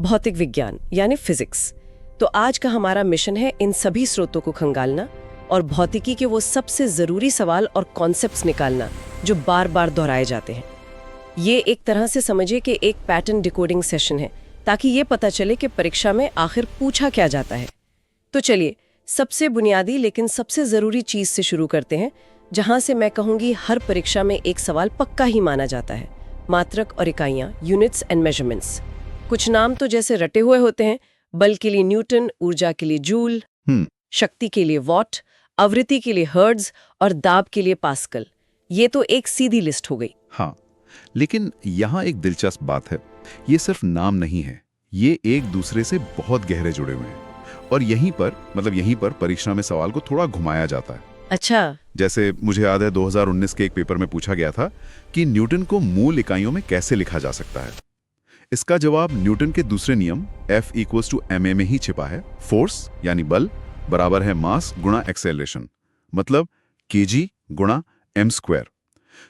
भौतिक विज्ञान यानी फिजिक्स। तो आज का हमारा मिशन है इन सभी स्रोतों को खंगालना और भौतिकी के वो सबसे ज़रूरी सवाल और कॉन्सेप्ट्स निकालना जो बार बार दोहराए जाते हैं। ये एक तरह से समझिए कि एक पैटर्न डिकोडिंग सेशन है, ताकि ये पता चले कि परीक्षा में आखिर पूछा क्या जाता है। तो चलिए सबसे बुनियादी लेकिन सबसे ज़रूरी चीज़ से शुरू करते हैं, जहाँ से मैं कहूँगी हर परीक्षा में एक सवाल पक्का ही माना जाता है। मात्रक और इकाइयाँ, यूनिट्स एंड मेजरमेंट्स। कुछ नाम तो जैसे रटे हुए होते हैं, बल के लिए न्यूटन, ऊर्जा के लिए जूल, शक्ति के लिए वॉट, आवृत्ति के लिए हर्ट्ज और दाब के लिए पास्कल। ये तो एक सीधी लिस्ट हो गई। हाँ, लेकिन यहाँ एक दिलचस्प बात है, ये सिर्फ नाम नहीं है, ये एक दूसरे से बहुत गहरे जुड़े हुए हैं। और यहीं पर परीक्षा में सवाल को थोड़ा घुमाया जाता है। अच्छा, जैसे मुझे याद है 2019 के एक पेपर में पूछा गया था कि न्यूटन को मूल इकाइयों में कैसे लिखा जा सकता है। इसका जवाब न्यूटन के दूसरे नियम F = ma में ही छिपा है। फोर्स यानी बल बराबर है मास गुणा एक्सेलरेशन, मतलब kg गुणा m²।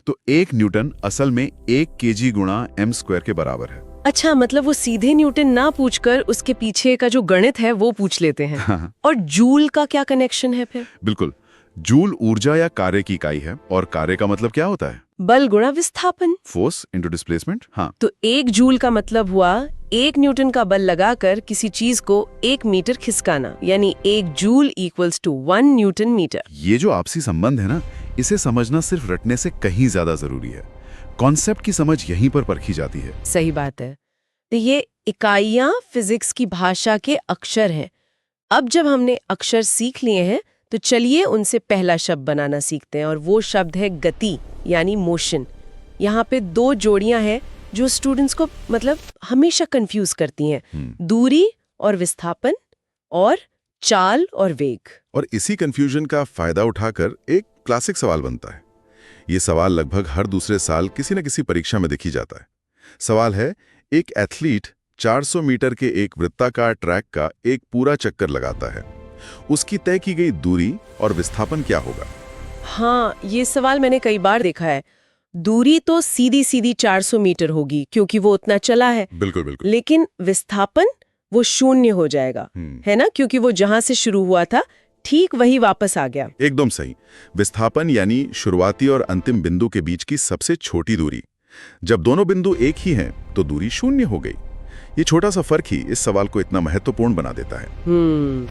तो एक न्यूटन असल में 1 kg गुणा m² के बराबर है। अच्छा, मतलब वो सीधे न्यूटन ना पूछकर उसके पीछे का जो गणित है वो पूछ लेते हैं। हाँ। और जूल का क्या कनेक्शन है फिर? बिल्कुल, जूल ऊर्जा या कार्य की इकाई है, और कार्य का मतलब क्या होता है? बल गुणा विस्थापन, फोर्स इनटू डिस्प्लेसमेंट। हाँ, तो 1 जूल का मतलब हुआ 1 न्यूटन का बल लगाकर किसी चीज को 1 मीटर खिसकाना, यानी 1 जूल = 1 न्यूटन मीटर। ये जो आपसी संबंध है ना, इसे समझना सिर्फ रटने से कहीं ज्यादा जरूरी है। कॉन्सेप्ट की समझ यहीं पर परखी जाती है। सही बात है। तो ये इकाइयां फिजिक्स की भाषा के अक्षर हैं। अब जब हमने अक्षर सीख लिए हैं, तो चलिए उनसे पहला शब्द बनाना सीखते हैं, और वो शब्द है गति यानी मोशन। यहाँ पे 2 जोड़ियां हैं जो स्टूडेंट्स को हमेशा कंफ्यूज करती हैं, दूरी और विस्थापन, और चाल और वेग। और इसी कंफ्यूजन का फायदा उठाकर एक क्लासिक सवाल बनता है। ये सवाल लगभग हर दूसरे साल किसी न किसी परीक्षा में देखी जाता है। सवाल है, एक एथलीट 400 मीटर के एक वृत्ताकार ट्रैक का एक पूरा चक्कर लगाता है, उसकी तय की गई दूरी और विस्थापन क्या होगा? हाँ, ये सवाल मैंने कई बार देखा है। दूरी तो सीधी सीधी 400 मीटर होगी क्योंकि वो उतना चला है। बिल्कुल बिल्कुल। लेकिन विस्थापन वो 0 हो जाएगा, है ना, क्योंकि वो जहां से शुरू हुआ था ठीक वही वापस आ गया। एकदम सही। विस्थापन यानी शुरुआती और अंतिम बिंदु के बीच की सबसे छोटी दूरी। जब दोनों बिंदु एक ही हैं, तो दूरी 0 हो गई। ये छोटा सा फर्क ही इस सवाल को इतना महत्वपूर्ण बना देता है।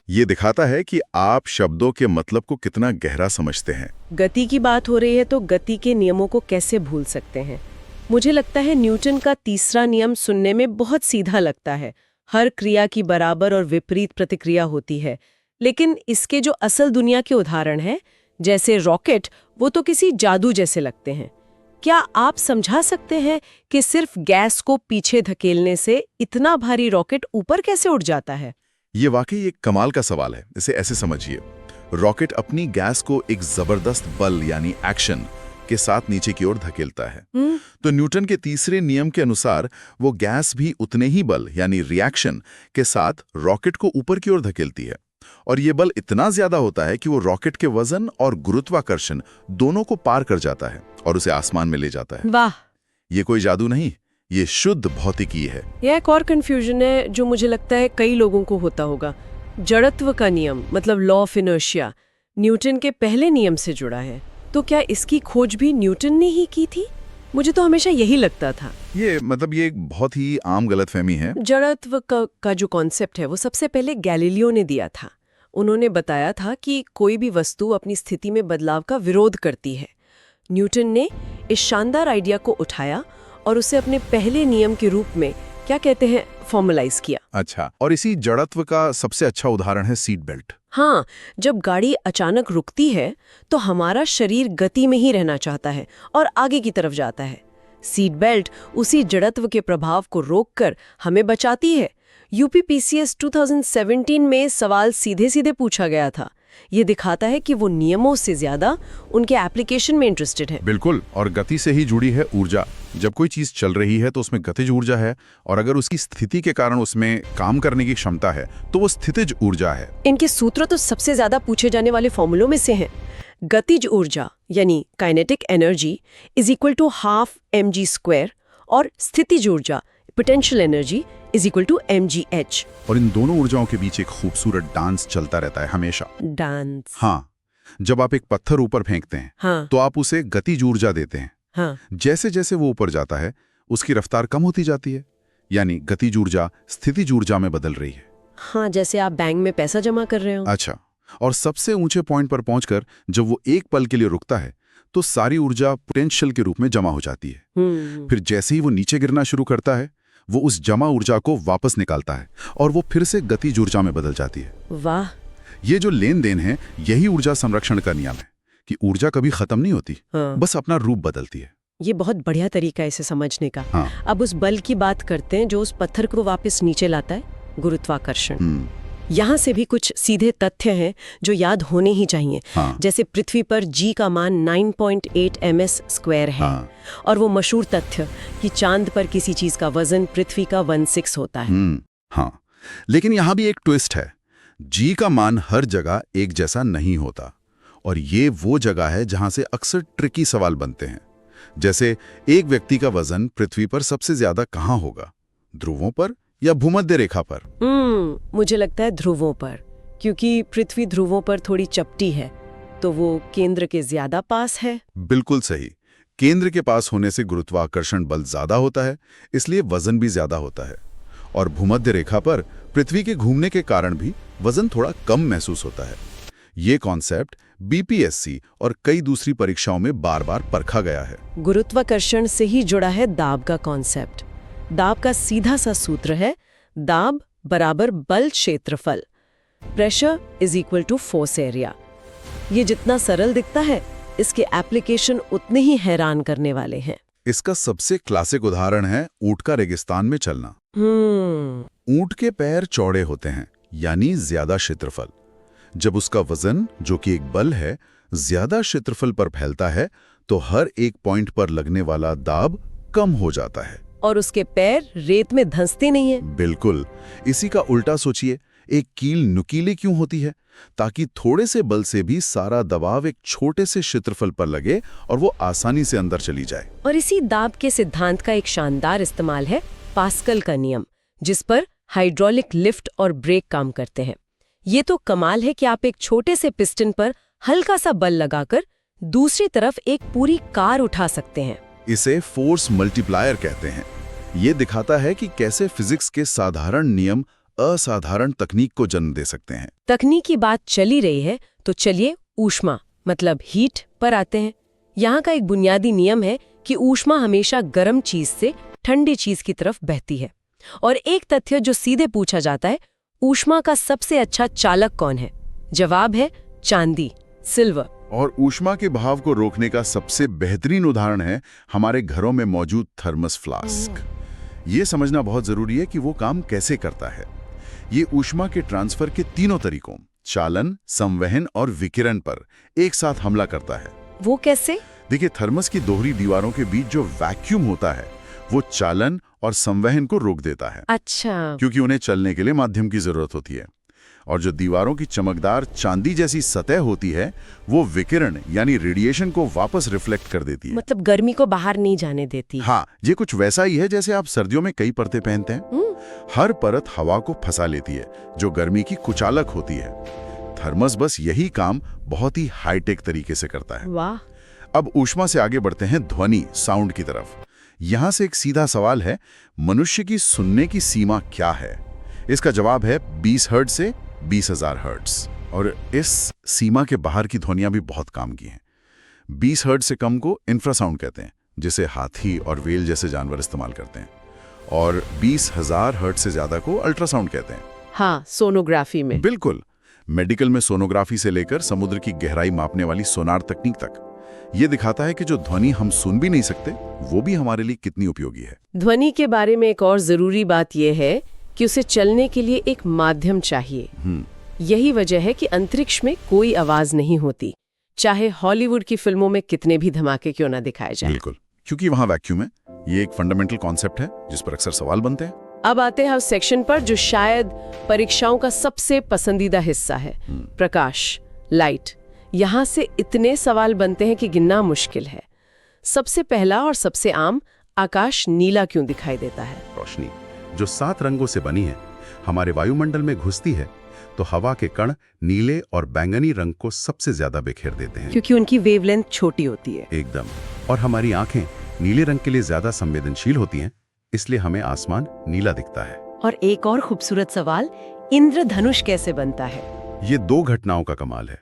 ये दिखाता है कि आप शब्दों के मतलब को कितना गहरा समझते हैं। गति की बात हो रही है तो गति के नियमों को कैसे भूल सकते हैं? मुझे लगता है न्यूटन का तीसरा नियम सुनने में बहुत सीधा लगता है। हर क्रिया की बराबर और विपरीत प्रतिक्रिया होती है। लेकिन इसके जो असल दुनिया के उदाहरण हैं, जैसे रॉकेट, वो तो किसी जादू जैसे लगते हैं। क्या आप समझा सकते हैं कि सिर्फ गैस को पीछे धकेलने से इतना भारी रॉकेट ऊपर कैसे उड़ जाता है? ये वाकई एक कमाल का सवाल है। इसे ऐसे समझिए, रॉकेट अपनी गैस को एक जबरदस्त बल यानी एक्शन के साथ नीचे की ओर धकेलता है। तो न्यूटन के तीसरे नियम के अनुसार वो गैस भी उतने ही बल यानी रिएक्शन के साथ रॉकेट को ऊपर की ओर धकेलती है। और ये बल इतना ज्यादा होता है कि वो रॉकेट के वजन और गुरुत्वाकर्षण दोनों को पार कर जाता है और उसे आसमान में ले जाता है। वाह! ये कोई जादू नहीं, ये शुद्ध भौतिकी है। यह एक और कंफ्यूजन है जो मुझे लगता है कई लोगों को होता होगा। जड़त्व का नियम, मतलब लॉ ऑफ इनर्शिया, न्यूटन के पहले नियम से जुड़ा है। तो क्या इसकी खोज भी न्यूटन ने ही की थी? मुझे तो हमेशा यही लगता था। ये एक बहुत ही आम गलतफहमी है। जड़त्व का जो कॉन्सेप्ट है वो सबसे पहले गैलीलियो ने दिया था। उन्होंने बताया था कि कोई भी वस्तु अपनी स्थिति में बदलाव का विरोध करती है। न्यूटन ने इस शानदार आइडिया को उठाया और उसे अपने पहले नियम के रूप में फॉर्मलाइज किया। अच्छा, और इसी जड़त्व का सबसे अच्छा उदाहरण है सीट बेल्ट। हाँ, जब गाड़ी अचानक रुकती है तो हमारा शरीर गति में ही रहना चाहता है और आगे की तरफ जाता है। सीट बेल्ट उसी जड़त्व के प्रभाव को रोककर हमें बचाती है। यूपीपीसीएस 2017 में सवाल सीधे सीधे पूछा गया था। ये दिखाता है कि वो नियमों से ज्यादा उनके एप्लीकेशन में इंटरेस्टेड है। बिल्कुल, और गति से ही जुड़ी है ऊर्जा। जब कोई चीज चल रही है तो उसमें गतिज ऊर्जा है, और अगर उसकी स्थिति के कारण उसमें काम करने की क्षमता है तो वो स्थितिज ऊर्जा है। इनके सूत्र तो सबसे ज्यादा पूछे जाने वाले फॉर्मूलों में से हैं। गतिज ऊर्जा यानी काइनेटिक एनर्जी = ½ mg² और स्थितिज ऊर्जा potential energy is equal to mgh। और इन दोनों ऊर्जाओं के बीच एक खूबसूरत डांस चलता रहता है हमेशा। डांस। हाँ, जब आप एक पत्थर ऊपर फेंकते हैं हाँ। तो आप उसे गतिज ऊर्जा देते हैं। हाँ। जैसे जैसे वो ऊपर जाता है उसकी रफ्तार कम होती जाती है, यानी गतिज ऊर्जा स्थितिज ऊर्जा में बदल रही है। हाँ, जैसे आप बैंक में पैसा जमा कर रहे हो। अच्छा, और सबसे ऊंचे पॉइंट पर पहुंचकर जब वो एक पल के लिए रुकता है तो सारी ऊर्जा पोटेंशियल के रूप में जमा हो जाती है। फिर जैसे ही वो नीचे गिरना शुरू करता है वो उस जमा ऊर्जा को वापस निकालता है और वो फिर से गतिज ऊर्जा में बदल जाती है। वाह। ये जो लेन देन है यही ऊर्जा संरक्षण का नियम है कि ऊर्जा कभी खत्म नहीं होती। हाँ। बस अपना रूप बदलती है। ये बहुत बढ़िया तरीका है इसे समझने का। हाँ। अब उस बल की बात करते हैं जो उस पत्थर को वापस नीचे लाता है, गुरुत्वाकर्षण। यहाँ से भी कुछ सीधे तथ्य हैं जो याद होने ही चाहिए। हाँ। जैसे पृथ्वी पर g का मान 9.8 ms² है। हाँ। और वो मशहूर तथ्य कि चांद पर किसी चीज का वजन पृथ्वी का 1/6 होता है। हाँ, लेकिन यहाँ भी एक ट्विस्ट है। g का मान हर जगह एक जैसा नहीं होता और ये वो जगह है जहां से अक्सर ट्रिकी सवाल बनते हैं। जैसे एक व्यक्ति का वजन पृथ्वी पर सबसे ज्यादा कहाँ होगा, ध्रुवों पर या भूमध्य रेखा पर? मुझे लगता है ध्रुवों पर, क्योंकि पृथ्वी ध्रुवों पर थोड़ी चपटी है तो वो केंद्र के ज्यादा पास है। बिल्कुल सही। केंद्र के पास होने से गुरुत्वाकर्षण बल ज्यादा होता है, इसलिए वजन भी ज्यादा होता है। और भूमध्य रेखा पर पृथ्वी के घूमने के कारण भी वजन थोड़ा कम महसूस होता है। ये कॉन्सेप्ट बीपीएससी और कई दूसरी परीक्षाओं में बार बार परखा गया है। गुरुत्वाकर्षण से ही जुड़ा है दाब का कॉन्सेप्ट। दाब का सीधा सा सूत्र है दाब बराबर बल क्षेत्रफल, pressure is equal to force area. ये जितना सरल दिखता है इसके एप्लीकेशन उतने ही हैरान करने वाले हैं। इसका सबसे क्लासिक उदाहरण है ऊंट का रेगिस्तान में चलना। ऊंट के पैर चौड़े होते हैं, यानी ज्यादा क्षेत्रफल। जब उसका वजन, जो कि एक बल है, ज्यादा क्षेत्रफल पर फैलता है तो हर एक पॉइंट पर लगने वाला दाब कम हो जाता है और उसके पैर रेत में धंसते नहीं है। बिल्कुल। इसी का उल्टा सोचिए, एक कील नुकीली क्यों होती है? ताकि थोड़े से बल से भी सारा दबाव एक छोटे से क्षेत्रफल पर लगे और वो आसानी से अंदर चली जाए। और इसी दाब के सिद्धांत का एक शानदार इस्तेमाल है पास्कल का नियम, जिस पर हाइड्रोलिक लिफ्ट और ब्रेक काम करते हैं। ये तो कमाल है कि आप एक छोटे से पिस्टन पर हल्का सा बल लगाकर दूसरी तरफ एक पूरी कार उठा सकते हैं। इसे फोर्स मल्टीप्लायर कहते हैं। ये दिखाता है कि कैसे फिजिक्स के साधारण नियम असाधारण तकनीक को जन्म दे सकते हैं। तकनीक की बात चली रही है तो चलिए ऊष्मा मतलब हीट पर आते हैं। यहाँ का एक बुनियादी नियम है कि ऊष्मा हमेशा गर्म चीज से ठंडी चीज की तरफ बहती है। और एक तथ्य जो सीधे पूछा जाता है, ऊष्मा का सबसे अच्छा चालक कौन है? जवाब है चांदी, सिल्वर। और ऊष्मा के बहाव को रोकने का सबसे बेहतरीन उदाहरण है हमारे घरों में मौजूद थर्मस फ्लास्क। ये समझना बहुत जरूरी है कि वो काम कैसे करता है। ये ऊष्मा के ट्रांसफर के तीनों तरीकों, चालन, संवहन और विकिरण पर एक साथ हमला करता है। वो कैसे? देखिए, थर्मस की दोहरी दीवारों के बीच जो वैक्यूम होता है वो चालन और संवहन को रोक देता है। अच्छा। क्योंकि उन्हें चलने के लिए माध्यम की जरूरत होती है। और जो दीवारों की चमकदार चांदी जैसी सतह होती है वो विकिरण यानी रेडिएशन को वापस रिफ्लेक्ट कर देती है। मतलब गर्मी को बाहर नहीं जाने देती। हाँ, ये कुछ वैसा ही है जैसे आप सर्दियों में कई परतें पहनते हैं। हर परत हवा को फंसा लेती है जो गर्मी की कुचालक होती है। थर्मस बस यही काम बहुत ही हाईटेक तरीके से करता है। वाह। अब ऊष्मा से आगे बढ़ते हैं ध्वनि, साउंड की तरफ। यहां से एक सीधा सवाल है, मनुष्य की सुनने की सीमा क्या है? इसका जवाब है 20 हर्ट्ज से 20,000 हर्ट्ज। और इस सीमा के बाहर की ध्वनियां भी बहुत काम की हैं। 20 हर्ट्ज से कम को इंफ्रासाउंड कहते हैं, जिसे हाथी और व्हेल जैसे जानवर इस्तेमाल करते हैं। और 20,000 हर्ट्ज से ज्यादा को अल्ट्रासाउंड कहते हैं। हाँ, सोनोग्राफी में। बिल्कुल। मेडिकल में सोनोग्राफी से लेकर समुद्र की गहराई मापने वाली सोनार तकनीक तक। ये दिखाता है कि जो ध्वनि हम सुन भी नहीं सकते वो भी हमारे लिए कितनी उपयोगी है। ध्वनि के बारे में एक और जरूरी बात यह है कि उसे चलने के लिए एक माध्यम चाहिए। यही वजह है कि अंतरिक्ष में कोई आवाज नहीं होती, चाहे हॉलीवुड की फिल्मों में कितने भी धमाके क्यों ना दिखाए जाए। बिल्कुल, क्योंकि वहां वैक्यूम है। ये एक फंडामेंटल कॉन्सेप्ट है जिस पर अक्सर सवाल बनते हैं। अब आते हैं उस सेक्शन पर जो शायद परीक्षाओं का सबसे पसंदीदा हिस्सा है, प्रकाश, लाइट। यहाँ से इतने सवाल बनते हैं कि गिनना मुश्किल है। सबसे पहला और सबसे आम, आकाश नीला क्यों दिखाई देता है? रोशनी। जो 7 रंगों से बनी है, हमारे वायुमंडल में घुसती है तो हवा के कण नीले और बैंगनी रंग को सबसे ज्यादा बिखेर देते हैं, क्योंकि उनकी वेवलेंथ छोटी होती है। एकदम। और हमारी आंखें नीले रंग के लिए ज्यादा संवेदनशील होती हैं, इसलिए हमें आसमान नीला दिखता है। और एक और खूबसूरत सवाल, इंद्रधनुष कैसे बनता है? ये 2 घटनाओं का कमाल है।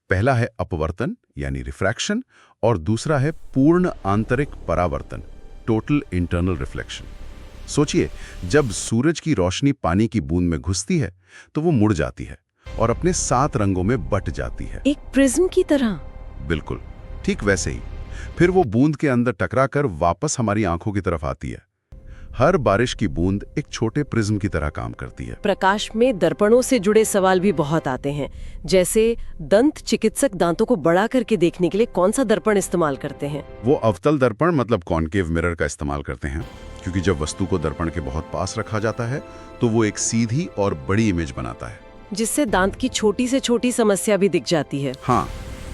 पहला है अपवर्तन यानी रिफ्रैक्शन, और दूसरा है पूर्ण आंतरिक परावर्तन, टोटल इंटरनल रिफ्लेक्शन। सोचिए, जब सूरज की रोशनी पानी की बूंद में घुसती है तो वो मुड़ जाती है और अपने 7 रंगों में बट जाती है, एक प्रिज्म की तरह। बिल्कुल ठीक वैसे ही। फिर वो बूंद के अंदर टकराकर वापस हमारी आंखों की तरफ आती है। हर बारिश की बूंद एक छोटे प्रिज्म की तरह काम करती है। प्रकाश में दर्पणों से जुड़े सवाल भी बहुत आते हैं, जैसे दंत चिकित्सक दांतों को बड़ा करके देखने के लिए कौन सा दर्पण इस्तेमाल करते हैं? वो अवतल दर्पण मतलब कॉन्केव मिरर का इस्तेमाल करते हैं, क्योंकि जब वस्तु को दर्पण के बहुत पास रखा जाता है तो वो एक सीधी और बड़ी इमेज बनाता है, जिससे दांत की छोटी से छोटी समस्या भी दिख जाती है। हाँ।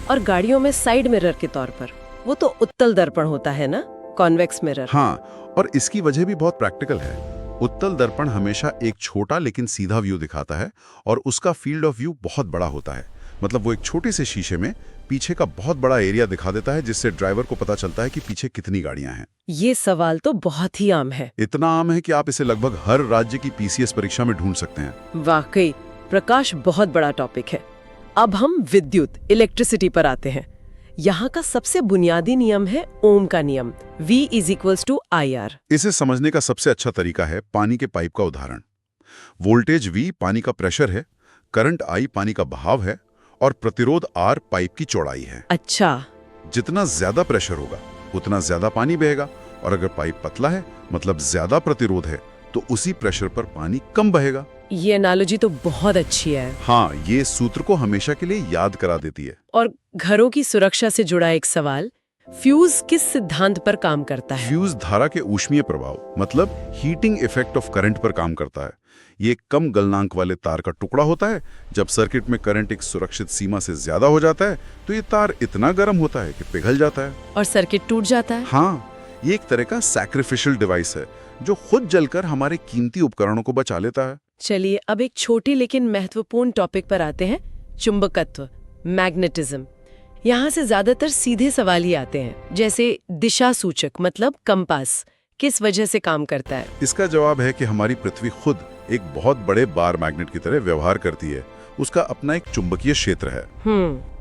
और गाड़ियों में साइड मिरर के तौर पर वो तो उत्तल दर्पण होता है ना, कॉन्वेक्स मिरर। हाँ, और इसकी वजह भी बहुत प्रैक्टिकल है। उत्तल दर्पण हमेशा एक छोटा लेकिन सीधा व्यू दिखाता है और उसका फील्ड ऑफ व्यू बहुत बड़ा होता है। मतलब वो एक छोटे से शीशे में पीछे का बहुत बड़ा एरिया दिखा देता है, जिससे ड्राइवर को पता चलता है कि पीछे कितनी गाड़ियां हैं। ये सवाल तो बहुत ही आम है। इतना आम है कि आप इसे लगभग हर राज्य की पीसीएस परीक्षा में ढूंढ सकते हैं। वाकई प्रकाश बहुत बड़ा टॉपिक है। अब हम विद्युत, इलेक्ट्रिसिटी पर आते हैं। यहाँ का सबसे बुनियादी नियम है ओम का नियम, V = IR। इसे समझने का सबसे अच्छा तरीका है पानी के पाइप का उदाहरण। वोल्टेज V पानी का प्रेशर है, करंट I पानी का बहाव है और प्रतिरोध R पाइप की चौड़ाई है। अच्छा। जितना ज्यादा प्रेशर होगा उतना ज्यादा पानी बहेगा, और अगर पाइप पतला है मतलब ज्यादा प्रतिरोध है तो उसी प्रेशर पर पानी कम बहेगा। ये एनालॉजी तो बहुत अच्छी है। हाँ, ये सूत्र को हमेशा के लिए याद करा देती है। और घरों की सुरक्षा से जुड़ा एक सवाल, फ्यूज किस सिद्धांत पर काम करता है? फ्यूज धारा के ऊष्मीय प्रभाव मतलब हीटिंग इफेक्ट ऑफ करंट पर काम करता है। ये एक कम गलनांक वाले तार का टुकड़ा होता है। जब सर्किट में करंट एक सुरक्षित सीमा से ज्यादा हो जाता है तो ये तार इतना गर्म होता है कि पिघल जाता है और सर्किट टूट जाता है। हाँ, ये एक तरह का सैक्रिफिशियल डिवाइस है जो खुद जलकर हमारे कीमती उपकरणों को बचा लेता है। चलिए अब एक छोटी लेकिन महत्वपूर्ण टॉपिक पर आते हैं, चुंबकत्व, मैग्नेटिज्म। यहाँ से ज्यादातर सीधे सवाल ही आते हैं, जैसे दिशा सूचक मतलब कंपास किस वजह से काम करता है? इसका जवाब है कि हमारी पृथ्वी खुद एक बहुत बड़े बार मैग्नेट की तरह व्यवहार करती है। उसका अपना एक चुंबकीय क्षेत्र है।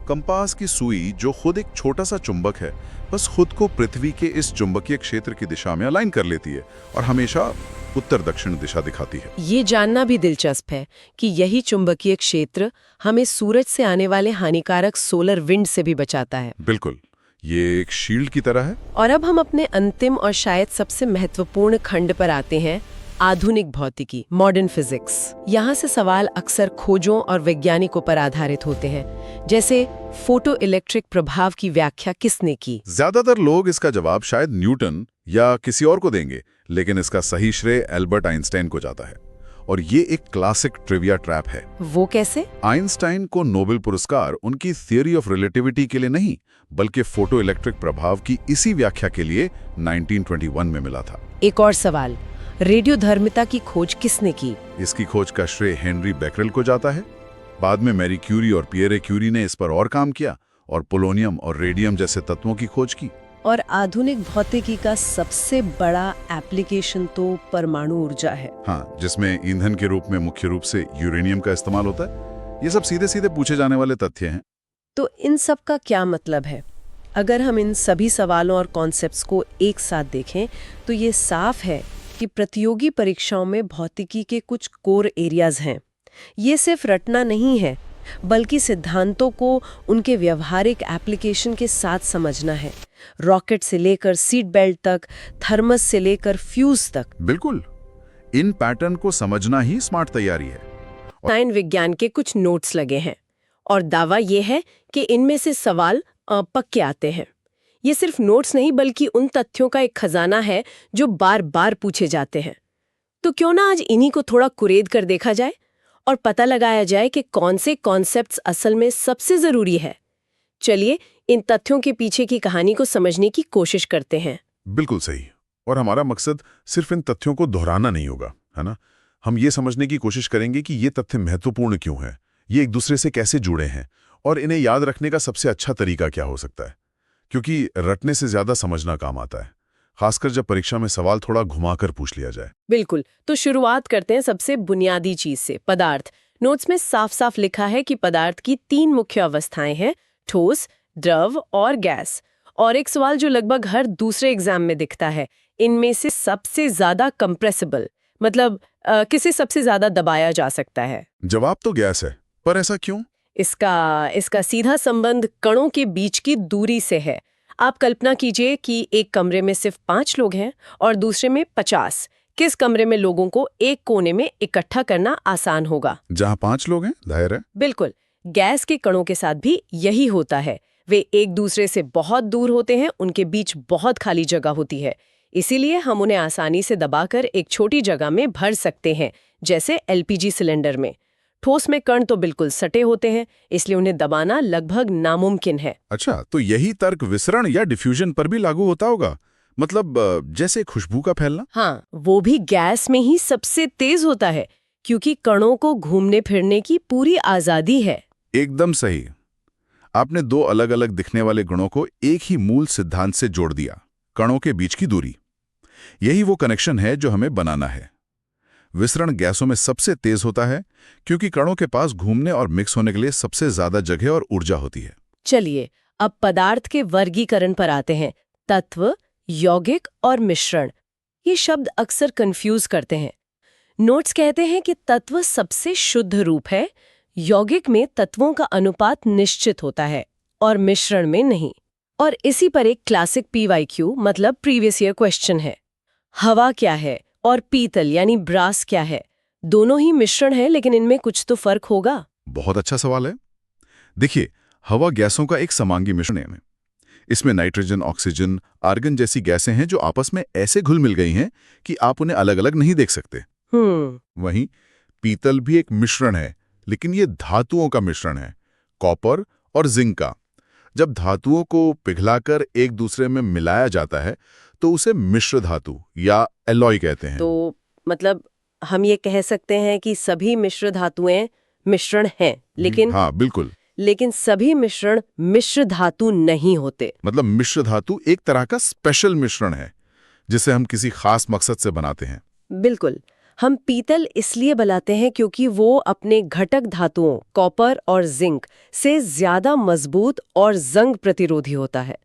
कंपास की सुई जो खुद एक छोटा सा चुंबक है, बस खुद को पृथ्वी के इस चुंबकीय क्षेत्र की दिशा में अलाइन कर लेती है और हमेशा उत्तर दक्षिण दिशा दिखाती है। ये जानना भी दिलचस्प है कि यही चुंबकीय क्षेत्र हमें सूरज से आने वाले हानिकारक सोलर विंड से भी बचाता है। बिल्कुल, ये एक शील्ड की तरह है। और अब हम अपने अंतिम और शायद सबसे महत्वपूर्ण खंड पर आते हैं, आधुनिक भौतिकी, मॉडर्न फिजिक्स। यहाँ से सवाल अक्सर खोजों और वैज्ञानिकों पर आधारित होते हैं, जैसे फोटो इलेक्ट्रिक प्रभाव की व्याख्या किसने की? ज्यादातर लोग इसका जवाब शायद न्यूटन या किसी और को देंगे, लेकिन इसका सही श्रेय एल्बर्ट आइंस्टाइन को जाता है। और ये एक क्लासिक ट्रिविया ट्रैप है। वो कैसे? आइंस्टाइन को नोबेल पुरस्कार उनकी थियरी ऑफ रिलेटिविटी के लिए नहीं, बल्कि फोटो इलेक्ट्रिक प्रभाव की इसी व्याख्या के लिए 1921 में मिला था। एक और सवाल, रेडियोधर्मिता की खोज किसने की? इसकी खोज का श्रेय हेनरी बेकरेल को जाता है। बाद में मैरी क्यूरी और पियरे क्यूरी ने इस पर और काम किया और पोलोनियम और रेडियम जैसे तत्वों की खोज की। और आधुनिक भौतिकी का सबसे बड़ा एप्लीकेशन तो परमाणु ऊर्जा है। हाँ, जिसमें ईंधन के रूप में मुख्य रूप से यूरेनियम का इस्तेमाल होता है। ये सब सीधे सीधे पूछे जाने वाले तथ्य हैं। तो इन सब का क्या मतलब है? अगर हम इन सभी सवालों और कॉन्सेप्ट्स को एक साथ देखें तो ये साफ है कि प्रतियोगी परीक्षाओं में भौतिकी के कुछ कोर एरियाज हैं। ये सिर्फ रटना नहीं है, बल्कि सिद्धांतों को उनके व्यवहारिक एप्लीकेशन के साथ समझना है। रॉकेट से लेकर सीट बेल्ट तक, थर्मस से लेकर फ्यूज तक। बिल्कुल, इन पैटर्न को समझना ही स्मार्ट तैयारी है। साइंस विज्ञान के कुछ नोट्स लगे हैं और दावा ये है कि इनमें से सवाल पक्के आते हैं। ये सिर्फ नोट्स नहीं, बल्कि उन तथ्यों का एक खजाना है जो बार बार पूछे जाते हैं। तो क्यों ना आज इन्हीं को थोड़ा कुरेद कर देखा जाए और पता लगाया जाए कि कौन से कॉन्सेप्ट्स असल में सबसे जरूरी है। चलिए इन तथ्यों के पीछे की कहानी को समझने की कोशिश करते हैं। बिल्कुल सही। और हमारा मकसद सिर्फ इन तथ्यों को दोहराना नहीं होगा, है ना? हम ये समझने की कोशिश करेंगे कि ये तथ्य महत्वपूर्ण क्यों है, ये एक दूसरे से कैसे जुड़े हैं और इन्हें याद रखने का सबसे अच्छा तरीका क्या हो सकता है। क्योंकि रटने से ज्यादा समझना काम आता है, खासकर जब परीक्षा में सवाल थोड़ा घुमाकर पूछ लिया जाए। बिल्कुल। तो शुरुआत करते हैं सबसे बुनियादी चीज से, पदार्थ। नोट्स में साफ साफ लिखा है कि पदार्थ की 3 मुख्य अवस्थाएं हैं, ठोस, द्रव और गैस। और एक सवाल जो लगभग हर दूसरे एग्जाम में दिखता है, इनमें से सबसे ज्यादा कंप्रेसिबल, मतलब किसे सबसे ज्यादा दबाया जा सकता है? जवाब तो गैस है, पर ऐसा क्यों? इसका सीधा संबंध कणों के बीच की दूरी से है। आप कल्पना कीजिए कि एक कमरे में सिर्फ 5 लोग हैं और दूसरे में 50। किस कमरे में लोगों को एक कोने में इकट्ठा करना आसान होगा? जहां 5 लोग हैं, जाहिर है। बिल्कुल। गैस के कणों के साथ भी यही होता है। वे एक दूसरे से बहुत दूर होते हैं, उनके बीच बहुत खाली जगह होती है। इसीलिए हम उन्हें आसानी से दबाकर एक छोटी जगह में भर सकते हैं, जैसे एलपीजी सिलेंडर में। ठोस में कण तो बिल्कुल सटे होते हैं, इसलिए उन्हें दबाना लगभग नामुमकिन है। अच्छा, तो यही तर्क विसरण या डिफ्यूजन पर भी लागू होता होगा? मतलब जैसे खुशबू का फैलना? हाँ, वो भी गैस में ही सबसे तेज होता है, क्योंकि कणों को घूमने फिरने की पूरी आजादी है। एकदम सही। आपने 2 अलग अलग दिखने वाले गुणों को एक ही मूल सिद्धांत से जोड़ दिया, कणों के बीच की दूरी। यही वो कनेक्शन है जो हमें बनाना है। विसरण गैसों में सबसे तेज होता है क्योंकि कणों के पास घूमने और मिक्स होने के लिए सबसे ज्यादा जगह और ऊर्जा होती है। चलिए, अब पदार्थ के वर्गीकरण पर आते हैं। तत्व, यौगिक और मिश्रण, ये शब्द अक्सर कंफ्यूज करते हैं। नोट्स कहते हैं कि तत्व सबसे शुद्ध रूप है, यौगिक में तत्वों का अनुपात निश्चित होता है और मिश्रण में नहीं। और इसी पर एक क्लासिक PYQ मतलब प्रीवियस ईयर क्वेश्चन है। हवा क्या है और पीतल यानी ब्रास क्या है? दोनों ही मिश्रण है, लेकिन इनमें कुछ तो फर्क होगा। बहुत अच्छा सवाल है। देखिए, हवा गैसों का एक समांगी मिश्रण है। इसमें नाइट्रोजन, ऑक्सीजन, आर्गन जैसी गैसें हैं जो आपस में ऐसे घुल मिल गई हैं कि आप उन्हें अलग अलग नहीं देख सकते। वहीं पीतल भी एक मिश्रण है, लेकिन ये धातुओं का मिश्रण है, कॉपर और जिंक का। जब धातुओं को पिघलाकर एक दूसरे में मिलाया जाता है तो उसे मिश्र धातु या एलॉय कहते हैं। तो मतलब हम ये कह सकते हैं कि सभी मिश्र धातुएं मिश्रण हैं, लेकिन हाँ, बिल्कुल। लेकिन सभी मिश्रण मिश्र धातु नहीं होते। मतलब मिश्र धातु एक तरह का स्पेशल मिश्रण है जिसे हम किसी खास मकसद से बनाते हैं। बिल्कुल। हम पीतल इसलिए बनाते हैं क्योंकि वो अपने घटक धातुओं कॉपर और जिंक से ज्यादा मजबूत और जंग प्रतिरोधी होता है।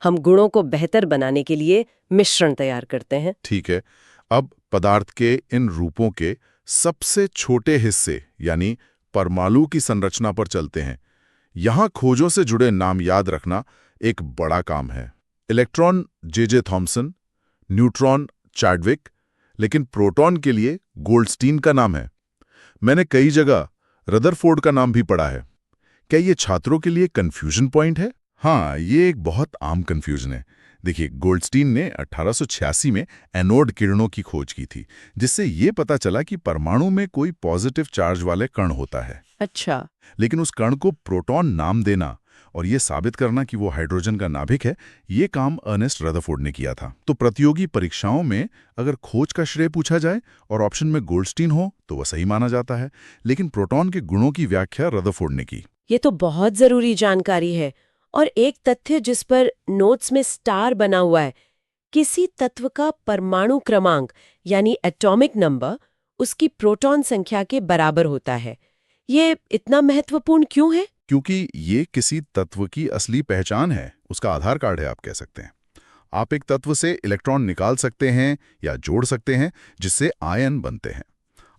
हम गुणों को बेहतर बनाने के लिए मिश्रण तैयार करते हैं। ठीक है, अब पदार्थ के इन रूपों के सबसे छोटे हिस्से यानी परमाणु की संरचना पर चलते हैं। यहां खोजों से जुड़े नाम याद रखना एक बड़ा काम है। Electron J Thomson, neutron Chadwick, लेकिन प्रोटॉन के लिए गोल्डस्टीन का नाम है। मैंने कई जगह रदरफोर्ड का नाम भी पढ़ा है। क्या ये छात्रों के लिए कंफ्यूजन पॉइंट है? हाँ, ये एक बहुत आम कंफ्यूजन है। देखिए, गोल्डस्टीन ने 1886 में एनोड किरणों की खोज की थी, जिससे ये पता चला कि परमाणु में कोई पॉजिटिव चार्ज वाले कण होता है। अच्छा। लेकिन उस कण को प्रोटॉन नाम देना और ये साबित करना कि वो हाइड्रोजन का नाभिक है, ये काम अर्नेस्ट रदरफोर्ड ने किया था। तो प्रतियोगी परीक्षाओं में अगर खोज का श्रेय पूछा जाए और ऑप्शन में गोल्डस्टीन हो तो वह सही माना जाता है, लेकिन प्रोटॉन के गुणों की व्याख्या रदरफोर्ड ने की। ये तो बहुत जरूरी जानकारी है। और एक तथ्य जिस पर नोट्स में स्टार बना हुआ है, किसी तत्व का परमाणु क्रमांक यानी एटॉमिक नंबर उसकी प्रोटॉन संख्या के बराबर होता है। ये इतना महत्वपूर्ण क्यों है? क्योंकि ये किसी तत्व की असली पहचान है, उसका आधार कार्ड है, आप कह सकते हैं। आप एक तत्व से इलेक्ट्रॉन निकाल सकते हैं या जोड़ सकते हैं, जिससे आयन बनते हैं।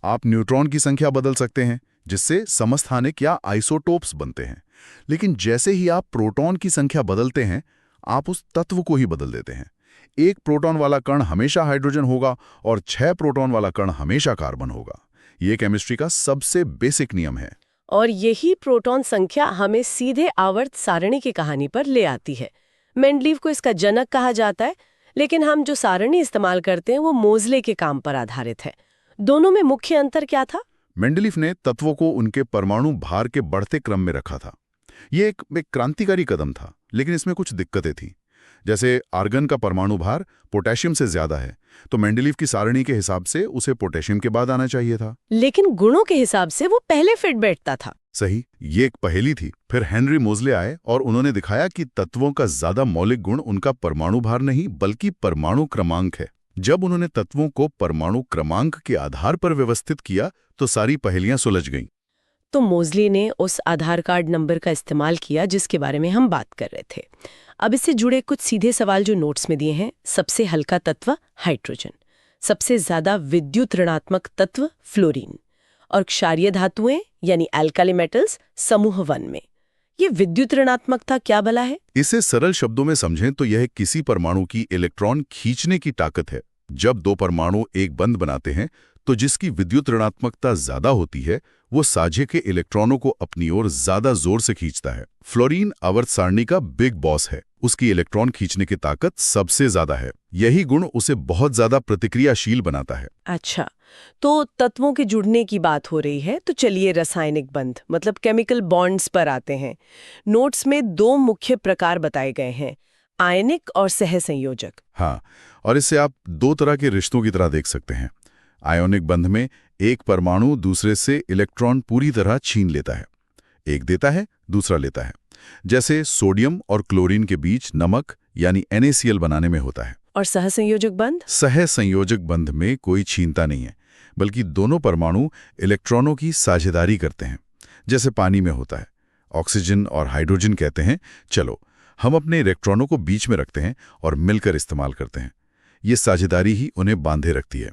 आप न्यूट्रॉन की संख्या बदल सकते हैं, जिससे समस्थानिक या आइसोटोप्स बनते हैं। लेकिन जैसे ही आप प्रोटॉन की संख्या बदलते हैं, आप उस तत्व को ही बदल देते हैं। एक प्रोटॉन वाला कण हमेशा हाइड्रोजन होगा और 6 प्रोटॉन वाला कण हमेशा कार्बन होगा। ये केमिस्ट्री का सबसे बेसिक नियम है। और यही प्रोटॉन संख्या हमें सीधे आवर्त सारणी की कहानी पर ले आती है। मेंडलीव को इसका जनक कहा जाता है, लेकिन हम जो सारणी इस्तेमाल करते हैं वो मोज़ले के काम पर आधारित है। दोनों में मुख्य अंतर क्या था? मेंडलीव ने तत्वों को उनके परमाणु भार के बढ़ते क्रम में रखा था। ये एक क्रांतिकारी कदम था, लेकिन इसमें कुछ दिक्कतें थीं। जैसे आर्गन का परमाणु भार पोटेशियम से ज्यादा है, तो मेंडलीव की सारणी के हिसाब से उसे पोटेशियम के बाद आना चाहिए था। लेकिन गुणों के हिसाब से वो पहले फिट बैठता था। सही, ये एक पहेली थी। फिर हेनरी मोजले आए और उन्होंने दिखाया कि तत्वों का ज्यादा मौलिक गुण उनका परमाणु भार नहीं बल्कि परमाणु क्रमांक है। जब उन्होंने तत्वों को परमाणु क्रमांक के आधार पर व्यवस्थित किया तो सारी पहेलियां सुलझ गईं। तो मोजली ने उस आधार कार्ड नंबर का इस्तेमाल किया जिसके बारे में हम बात कर रहे थे। अब इससे जुड़े कुछ सीधे सवाल जो नोट्स में दिए हैं। सबसे हल्का तत्व हाइड्रोजन, सबसे ज्यादा विद्युत ऋणात्मक तत्व फ्लोरीन, और क्षारीय धातुएं यानी एल्काली मेटल्स समूह 1 में। ये विद्युत ऋणात्मकता क्या भला है? इसे सरल शब्दों में समझें तो यह किसी परमाणु की इलेक्ट्रॉन खींचने की ताकत है। जब दो परमाणु एक बंध बनाते हैं तो जिसकी विद्युत ऋणात्मकता ज्यादा होती है वो साझे के इलेक्ट्रॉनों को अपनी ओर ज्यादा जोर से खींचता है। फ्लोरीन आवर्त सारणी का बिग बॉस है, उसकी इलेक्ट्रॉन खींचने की ताकत सबसे ज्यादा है। यही गुण उसे बहुत ज्यादा प्रतिक्रियाशील बनाता है। अच्छा, तो तत्वों के जुड़ने की बात हो रही है, तो चलिए रासायनिक बंध मतलब केमिकल बॉन्ड्स पर आते हैं। नोट्स में 2 मुख्य प्रकार बताए गए हैं, आयनिक और सहसंयोजक। हाँ, और इससे आप 2 तरह के रिश्तों की तरह देख सकते हैं। आयोनिक बंध में एक परमाणु दूसरे से इलेक्ट्रॉन पूरी तरह छीन लेता है, एक देता है दूसरा लेता है, जैसे सोडियम और क्लोरीन के बीच नमक यानी NaCl बनाने में होता है। और सहसंयोजक बंध? सहसंयोजक बंध में कोई छीनता नहीं है, बल्कि दोनों परमाणु इलेक्ट्रॉनों की साझेदारी करते हैं, जैसे पानी में होता है। ऑक्सीजन और हाइड्रोजन कहते हैं चलो हम अपने इलेक्ट्रॉनों को बीच में रखते हैं और मिलकर इस्तेमाल करते हैं। ये साझेदारी ही उन्हें बांधे रखती है।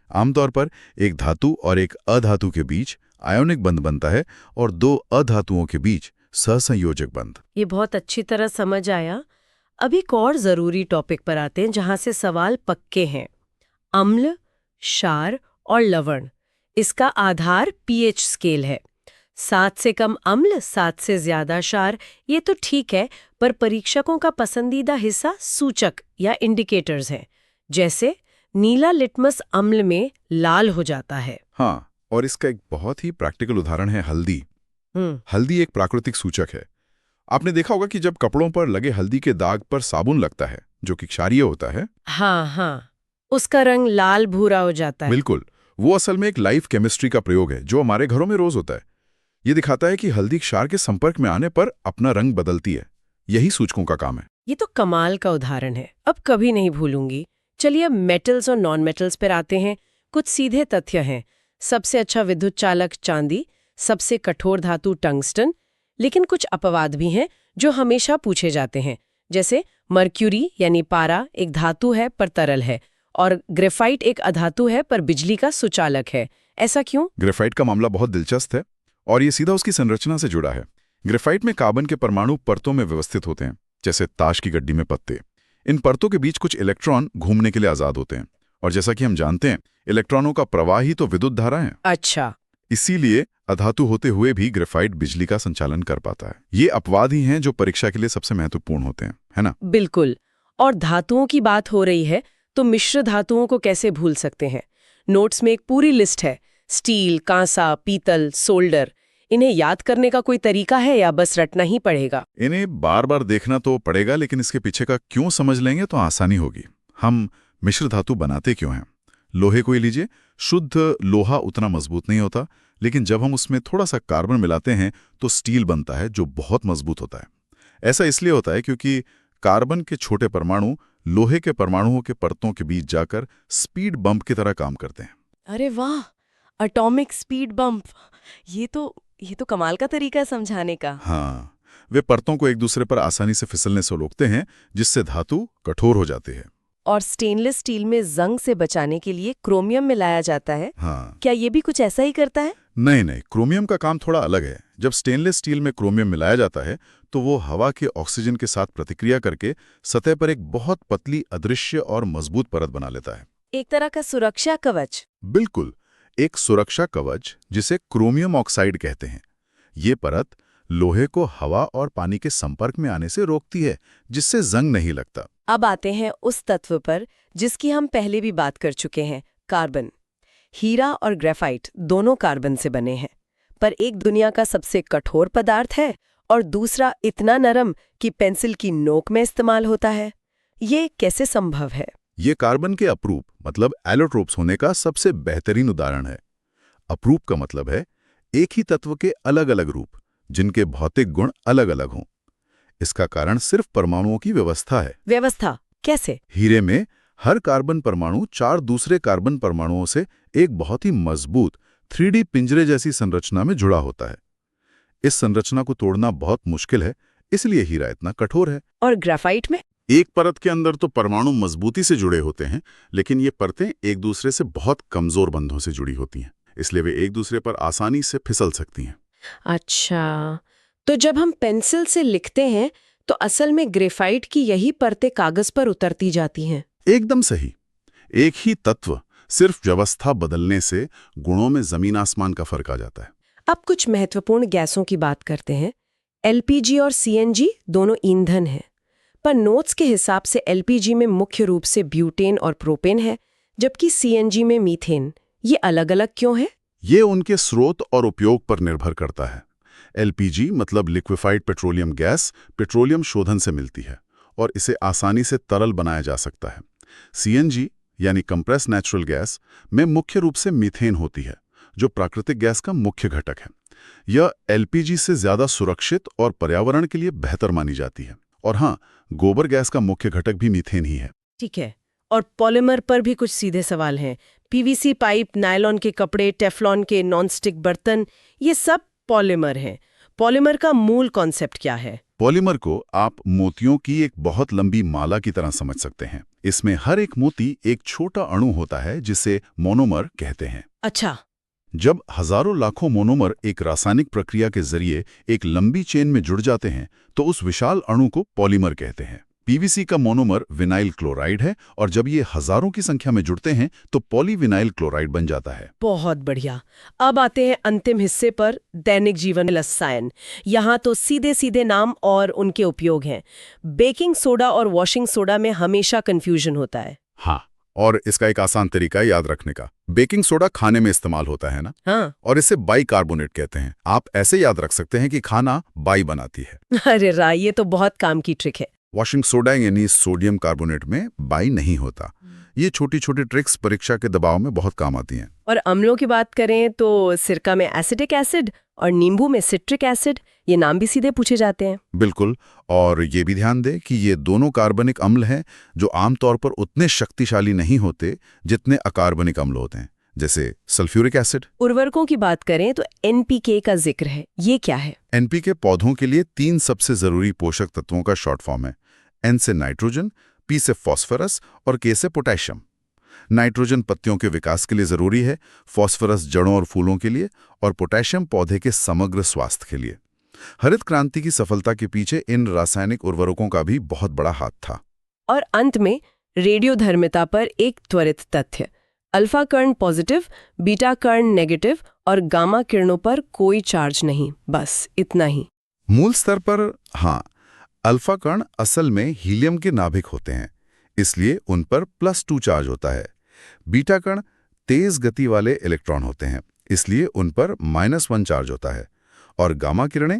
आमतौर पर एक धातु और एक अधातु के बीच आयोनिक बंध बनता है और 2 अधातुओं के बीच सहसंयोजक बंध। ये बहुत अच्छी तरह समझ आया। अब एक और जरूरी टॉपिक पर आते हैं जहां से सवाल पक्के हैं। अम्ल, क्षार और लवण। इसका आधार pH स्केल है। 7 से कम अम्ल, 7 से ज्यादा क्षार, ये तो ठीक है, पर परीक्षकों का पसंदीदा हिस्सा सूचक या इंडिकेटर्स हैं। जैसे नीला लिटमस अम्ल में लाल हो जाता है। हाँ, और इसका एक बहुत ही प्रैक्टिकल उदाहरण है हल्दी। हल्दी एक प्राकृतिक सूचक है। आपने देखा होगा कि जब कपड़ों पर लगे हल्दी के दाग पर साबुन लगता है जो कि क्षारीय होता है, हाँ, उसका रंग लाल भूरा हो जाता है। बिल्कुल, वो असल में एक लाइफ केमिस्ट्री का प्रयोग है जो हमारे घरों में रोज होता है। ये दिखाता है कि हल्दी क्षार के संपर्क में आने पर अपना रंग बदलती है। यही सूचकों का काम है। ये तो कमाल का उदाहरण है, अब कभी नहीं भूलूंगी। चलिए अब मेटल्स और नॉन मेटल्स पर आते हैं। कुछ सीधे तथ्य हैं। सबसे अच्छा विद्युत चालक चांदी, सबसे कठोर धातु टंगस्टन, लेकिन कुछ अपवाद भी हैं जो हमेशा पूछे जाते हैं। जैसे मर्क्यूरी यानी पारा एक धातु है पर तरल है, और ग्रेफाइट एक अधातु है पर बिजली का सुचालक है। ऐसा क्यों? ग्रेफाइट का मामला बहुत दिलचस्प है और ये सीधा उसकी संरचना से जुड़ा है। ग्रेफाइट में कार्बन के परमाणु परतों में व्यवस्थित होते हैं, जैसे ताश की गड्डी में पत्ते। इन परतों के बीच कुछ इलेक्ट्रॉन घूमने के लिए आजाद होते हैं, और जैसा कि हम जानते हैं इलेक्ट्रॉनों का प्रवाह ही तो विद्युत धारा है। अच्छा, इसीलिए अधातु होते हुए भी ग्रेफाइट बिजली का संचालन कर पाता है। ये अपवाद ही हैं जो परीक्षा के लिए सबसे महत्वपूर्ण होते हैं, है ना? बिल्कुल। और धातुओं की बात हो रही है तो मिश्र धातुओं को कैसे भूल सकते हैं? नोट्स में एक पूरी लिस्ट है, स्टील, कांसा, पीतल, सोल्डर। इन्हें याद करने का कोई तरीका है या बस रटना ही पड़ेगा? इन्हें बार बार देखना तो पड़ेगा, लेकिन इसके पीछे का क्यों समझ लेंगे तो आसानी होगी। हम मिश्र धातु बनाते क्यों हैं? लोहे को ही लीजिए। शुद्ध लोहा उतना मजबूत नहीं होता, लेकिन जब हम उसमें थोड़ा सा कार्बन मिलाते हैं तो स्टील बनता है जो बहुत मजबूत होता है। ऐसा इसलिए होता है क्योंकि कार्बन के छोटे परमाणु लोहे के परमाणुओं के परतों के बीच जाकर स्पीड बम्प की तरह काम करते हैं। अरे वाह, एटॉमिक स्पीड बम्प! ये तो कमाल का तरीका है समझाने का। हाँ, वे परतों को एक दूसरे पर आसानी से फिसलने से रोकते हैं, जिससे धातु कठोर हो जाती है। और स्टेनलेस स्टील में जंग से बचाने के लिए क्रोमियम मिलाया जाता है। हाँ, क्या ये भी कुछ ऐसा ही करता है? नहीं, क्रोमियम का काम थोड़ा अलग है। जब स्टेनलेस स्टील में क्रोमियम मिलाया जाता है तो वो हवा के ऑक्सीजन के साथ प्रतिक्रिया करके सतह पर एक बहुत पतली, अदृश्य और मजबूत परत बना लेता है। एक तरह का सुरक्षा कवच। बिल्कुल, एक सुरक्षा कवच जिसे क्रोमियम ऑक्साइड कहते हैं। ये परत लोहे को हवा और पानी के संपर्क में आने से रोकती है, जिससे जंग नहीं लगता। अब आते हैं उस तत्व पर जिसकी हम पहले भी बात कर चुके हैं, कार्बन। हीरा और ग्रेफाइट दोनों कार्बन से बने हैं, पर एक दुनिया का सबसे कठोर पदार्थ है और दूसरा इतना नरम कि पेंसिल की नोक में इस्तेमाल होता है। ये कैसे संभव है? ये कार्बन के अपरूप मतलब एलोट्रोप्स होने का सबसे बेहतरीन उदाहरण है। अपरूप का मतलब है एक ही तत्व के अलग अलग रूप जिनके भौतिक गुण अलग अलग हों। इसका कारण सिर्फ परमाणुओं की व्यवस्था है। व्यवस्था कैसे? हीरे में हर कार्बन परमाणु 4 दूसरे कार्बन परमाणुओं से एक बहुत ही मजबूत 3D पिंजरे जैसी संरचना में जुड़ा होता है। इस संरचना को तोड़ना बहुत मुश्किल है, इसलिए हीरा इतना कठोर है। और ग्रेफाइट में? एक परत के अंदर तो परमाणु मजबूती से जुड़े होते हैं, लेकिन ये परतें एक दूसरे से बहुत कमजोर बंधों से जुड़ी होती हैं, इसलिए वे एक दूसरे पर आसानी से फिसल सकती हैं। अच्छा, तो जब हम पेंसिल से लिखते हैं तो असल में ग्रेफाइट की यही परतें कागज पर उतरती जाती हैं। एकदम सही। एक ही तत्व सिर्फ व्यवस्था बदलने से गुणों में जमीन आसमान का फर्क आ जाता है। अब कुछ महत्वपूर्ण गैसों की बात करते हैं। एलपीजी और सीएनजी दोनों ईंधन हैं, पर नोट्स के हिसाब से एलपीजी में मुख्य रूप से ब्यूटेन और प्रोपेन है, जबकि सीएनजी में मीथेन। ये अलग अलग क्यों है? ये उनके स्रोत और उपयोग पर निर्भर करता है। एलपीजी मतलब लिक्विफाइड पेट्रोलियम गैस पेट्रोलियम शोधन से मिलती है और इसे आसानी से तरल बनाया जा सकता है। सीएनजी यानी कंप्रेस्ड नेचुरल गैस में मुख्य रूप से मीथेन होती है, जो प्राकृतिक गैस का मुख्य घटक है। यह एलपीजी से ज्यादा सुरक्षित और पर्यावरण के लिए बेहतर मानी जाती है। और हाँ, गोबर गैस का मुख्य घटक भी मीथेन ही है। ठीक है। और पॉलीमर पर भी कुछ सीधे सवाल हैं। पीवीसी पाइप, नायलॉन के कपड़े, टेफ्लॉन के नॉनस्टिक बर्तन, ये सब पॉलीमर हैं। पॉलीमर का मूल कॉन्सेप्ट क्या है? पॉलीमर को आप मोतियों की एक बहुत लंबी माला की तरह समझ सकते हैं। इसमें हर एक मोती एक छोटा अणु होता है जिसे मोनोमर कहते हैं। अच्छा। जब हजारों लाखों मोनोमर एक रासायनिक प्रक्रिया के जरिए एक लंबी चेन में जुड़ जाते हैं तो उस विशाल अणु को पॉलीमर कहते हैं। पीवीसी का मोनोमर विनाइल क्लोराइड है और जब ये हजारों की संख्या में जुड़ते हैं तो पॉलीविनाइल क्लोराइड बन जाता है। बहुत बढ़िया। अब आते हैं अंतिम हिस्से पर, दैनिक जीवन में रसायन। यहाँ तो सीधे सीधे नाम और उनके उपयोग हैं। बेकिंग सोडा और वॉशिंग सोडा में हमेशा कंफ्यूजन होता है। हाँ, और इसका एक आसान तरीका है याद रखने का। बेकिंग सोडा खाने में इस्तेमाल होता है ना? हाँ। और इसे बाइकार्बोनेट कहते हैं। आप ऐसे याद रख सकते हैं कि खाना बाई बनाती है। अरे राह, ये तो बहुत काम की ट्रिक है। वॉशिंग सोडा यानी सोडियम कार्बोनेट में बाई नहीं होता। ये छोटी छोटी ट्रिक्स परीक्षा के दबाव में बहुत काम आती हैं। और अम्लों की बात करें तो सिरका में एसिटिक एसिड और नींबू में सिट्रिक एसिड, ये नाम भी सीधे पूछे जाते हैं। बिल्कुल। और ये भी ध्यान दें कि ये दोनों कार्बनिक अम्ल हैं जो आमतौर पर उतने शक्तिशाली नहीं होते जितने अकार्बनिक अम्ल होते हैं, जैसे सल्फ्यूरिक एसिड। उर्वरकों की बात करें तो एनपीके का जिक्र है, ये क्या है? एनपीके पौधों के लिए 3 सबसे जरूरी पोषक तत्वों का शॉर्ट फॉर्म है। एन से नाइट्रोजन, पी से फास्फोरस और के से पोटेशियम। नाइट्रोजन पत्तियों के विकास के लिए जरूरी है, फास्फोरस जड़ों और फूलों के लिए, और पोटेशियम पौधे के समग्र स्वास्थ्य के लिए। हरित क्रांति की सफलता के पीछे इन रासायनिक उर्वरकों का भी बहुत बड़ा हाथ था। और अंत में रेडियोधर्मिता पर एक त्वरित तथ्य। अल्फा कर्ण पॉजिटिव, बीटा कर्ण नेगेटिव और गामा किरणों पर कोई चार्ज नहीं, बस इतना ही। मूल स्तर पर हाँ, अल्फा कण असल में हीलियम के नाभिक होते हैं, इसलिए उन पर +2 चार्ज होता है। बीटा कण तेज गति वाले इलेक्ट्रॉन होते हैं, इसलिए उन पर -1 चार्ज होता है। और गामा किरणें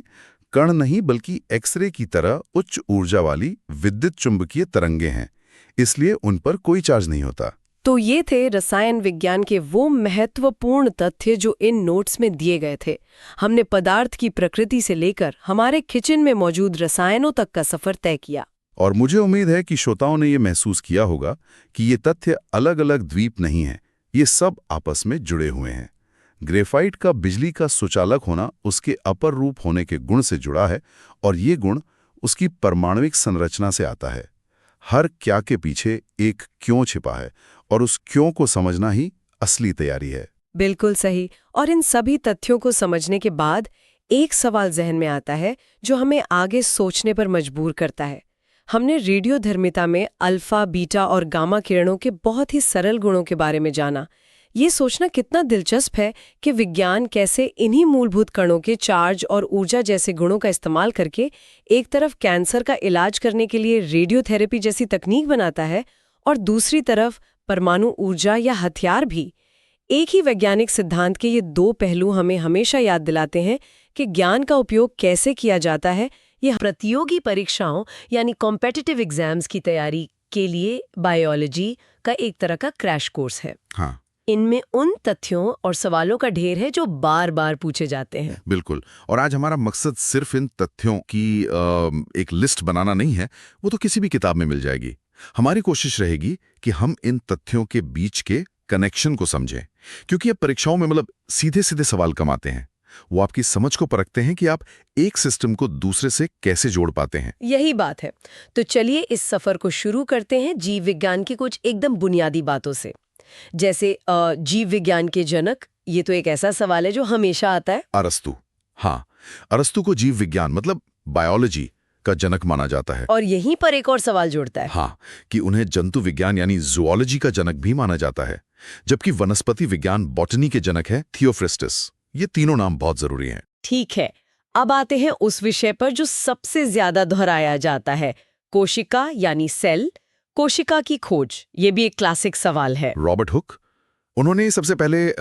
कण नहीं बल्कि एक्सरे की तरह उच्च ऊर्जा वाली विद्युत चुंबकीय तरंगे हैं, इसलिए उन पर कोई चार्ज नहीं होता। तो ये थे रसायन विज्ञान के वो महत्वपूर्ण तथ्य जो इन नोट्स में दिए गए थे। हमने पदार्थ की प्रकृति से लेकर हमारे किचन में मौजूद रसायनों तक का सफर तय किया। और मुझे उम्मीद है कि श्रोताओं ने ये महसूस किया होगा कि ये तथ्य अलग अलग द्वीप नहीं हैं, ये सब आपस में जुड़े हुए हैं। ग्रेफाइट का बिजली का सुचालक होना उसके अपर रूप होने के गुण से जुड़ा है, और ये गुण उसकी परमाणुविक संरचना से आता है। हर क्या के पीछे एक क्यों छिपा है, और उस क्यों को समझना ही असली तैयारी है। बिल्कुल सही। और इन सभी तथ्यों को समझने के बाद एक सवाल जहन में आता है जो हमें आगे सोचने पर मजबूर करता है। हमने रेडियोधर्मिता में अल्फा, बीटा और गामा किरणों के बहुत ही सरल गुणों के बारे में जाना। ये सोचना कितना दिलचस्प है कि विज्ञान कैसे इन्हीं मूलभूत कणों के चार्ज और ऊर्जा जैसे गुणों का इस्तेमाल करके एक तरफ कैंसर का इलाज करने के लिए रेडियोथेरेपी जैसी तकनीक बनाता है और दूसरी तरफ परमाणु ऊर्जा या हथियार भी। एक ही वैज्ञानिक सिद्धांत के ये दो पहलू हमें हमेशा याद दिलाते हैं कि ज्ञान का उपयोग कैसे किया जाता है। यह प्रतियोगी परीक्षाओं यानी कॉम्पिटिटिव एग्जाम्स की तैयारी आपके लिए बायोलॉजी का एक तरह का क्रैश कोर्स है। हाँ, इनमें उन तथ्यों और सवालों का ढेर है जो बार बार पूछे जाते हैं। बिल्कुल। और आज हमारा मकसद सिर्फ इन तथ्यों की एक लिस्ट बनाना नहीं है, वो तो किसी भी किताब में मिल जाएगी। हमारी कोशिश रहेगी कि हम इन तथ्यों के बीच के कनेक्शन को समझें, क्योंकि अब परीक्षाओं में मतलब सीधे सीधे सवाल कम आते हैं। वो आपकी समझ को परखते हैं कि आप एक सिस्टम को दूसरे से कैसे जोड़ पाते हैं। यही बात है। तो चलिए इस सफर को शुरू करते हैं जीव विज्ञान की कुछ एकदम बुनियादी बातों से। जैसे जीव विज्ञान के जनक, ये तो एक ऐसा सवाल है जो हमेशा आता है। अरस्तु। हाँ, अरस्तु को जीव विज्ञान मतलब बायोलॉजी का जनक माना जाता है। और यहीं पर एक और सवाल जुड़ता है। हाँ, कि उन्हें जंतु विज्ञान यानी जूलॉजी का जनक भी माना जाता है, जबकि वनस्पति विज्ञान बॉटनी के जनक है थियोफ्रिस्टस। ये तीनों नाम बहुत जरूरी हैं। ठीक है, अब आते हैं उस विषय पर जो सबसे ज्यादा दोहराया जाता है, कोशिका यानी सेल, कोशिका की खोज। ये भी एक क्लासिक सवाल है। रॉबर्ट हुक, उन्होंने सबसे पहले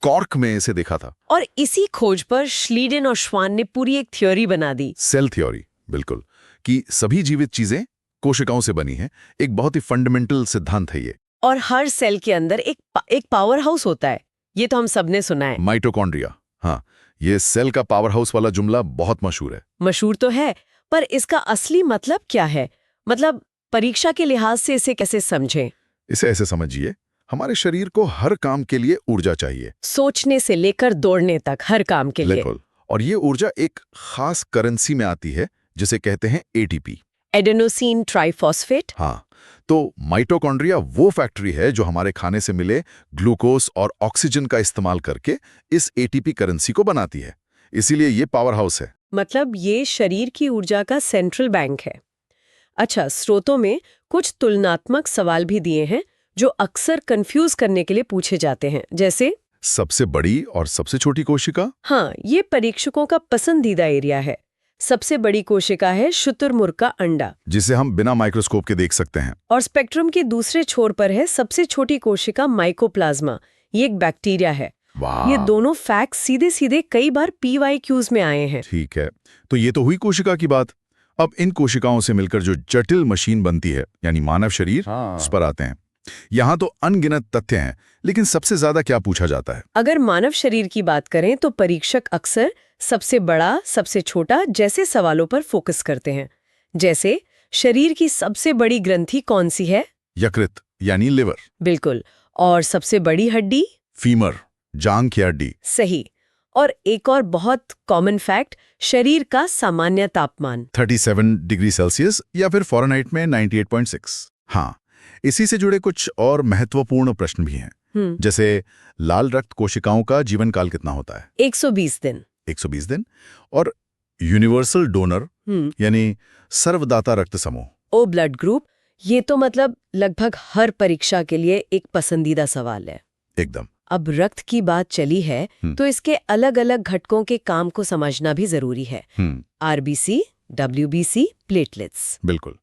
कॉर्क में इसे देखा था। और इसी खोज पर श्लीडेन और श्वान ने पूरी एक थ्योरी बना दी। सेल थ्योरी, बिल्कुल, कि सभी जीवित चीजें कोशिकाओं से बनी हैं। एक बहुत ही फंडामेंटल सिद्धांत है ये। और हर सेल के अंदर एक पावर हाउस होता है, ये तो हम सबने सुना है। माइटोकॉन्ड्रिया। हाँ, ये सेल का पावर हाउस वाला जुमला बहुत मशहूर है। मशहूर तो है, पर इसका असली मतलब क्या है? मतलब परीक्षा के लिहाज से इसे कैसे समझें? इसे ऐसे समझिए, हमारे शरीर को हर काम के लिए ऊर्जा चाहिए। सोचने से लेकर दौड़ने तक हर काम के लिए। बिल्कुल। और ये ऊर्जा एक खास करेंसी में आती है, जिसे कहते हैं एटीपी, एडेनोसिन ट्राइफॉस्फेट। हाँ, तो माइटोकॉन्ड्रिया वो फैक्ट्री है जो हमारे खाने से मिले ग्लूकोज और ऑक्सीजन का इस्तेमाल करके इस एटीपी करेंसी को बनाती है। इसीलिए ये पावर हाउस है। मतलब ये शरीर की ऊर्जा का सेंट्रल बैंक है। अच्छा, स्रोतों में कुछ तुलनात्मक सवाल भी दिए हैं जो अक्सर कंफ्यूज करने के लिए पूछे जाते हैं, जैसे सबसे बड़ी और सबसे छोटी कोशिका। हाँ, ये परीक्षकों का पसंदीदा एरिया है। सबसे बड़ी कोशिका है शुतुरमुर्ग का अंडा, जिसे हम बिना माइक्रोस्कोप के देख सकते हैं। और स्पेक्ट्रम के दूसरे छोर पर है सबसे छोटी कोशिका माइकोप्लाज्मा। ये एक बैक्टीरिया है। वाह, ये दोनों फैक्ट सीधे सीधे कई बार PYQs में आए हैं। ठीक है, तो ये तो हुई कोशिका की बात। अब इन कोशिकाओं से मिलकर जो जटिल मशीन बनती है, यानी मानव शरीर, उस पर आते हैं। यहाँ तो अनगिनत तथ्य हैं, लेकिन सबसे ज्यादा क्या पूछा जाता है? अगर मानव शरीर की बात करें तो परीक्षक अक्सर सबसे बड़ा, सबसे छोटा जैसे सवालों पर फोकस करते हैं। जैसे शरीर की सबसे बड़ी ग्रंथि कौन सी है? यकृत यानी लिवर। बिल्कुल। और सबसे बड़ी हड्डी? फीमर, जांघ की हड्डी। सही। और एक और बहुत कॉमन फैक्ट, शरीर का सामान्य तापमान 37 डिग्री सेल्सियस या फिर फ़ारेनहाइट में 98.6। हाँ, इसी से जुड़े कुछ और महत्वपूर्ण प्रश्न भी हैं, जैसे लाल रक्त कोशिकाओं का जीवन काल कितना होता है? 120 दिन। 120 दिन। और यूनिवर्सल डोनर यानी सर्वदाता रक्त समूह, ओ ब्लड ग्रुप, ये तो मतलब लगभग हर परीक्षा के लिए एक पसंदीदा सवाल है। एकदम। अब रक्त की बात चली है तो इसके अलग अलग घटकों के काम को समझना भी जरूरी है। RBC, WBC, platelets. बिल्कुल।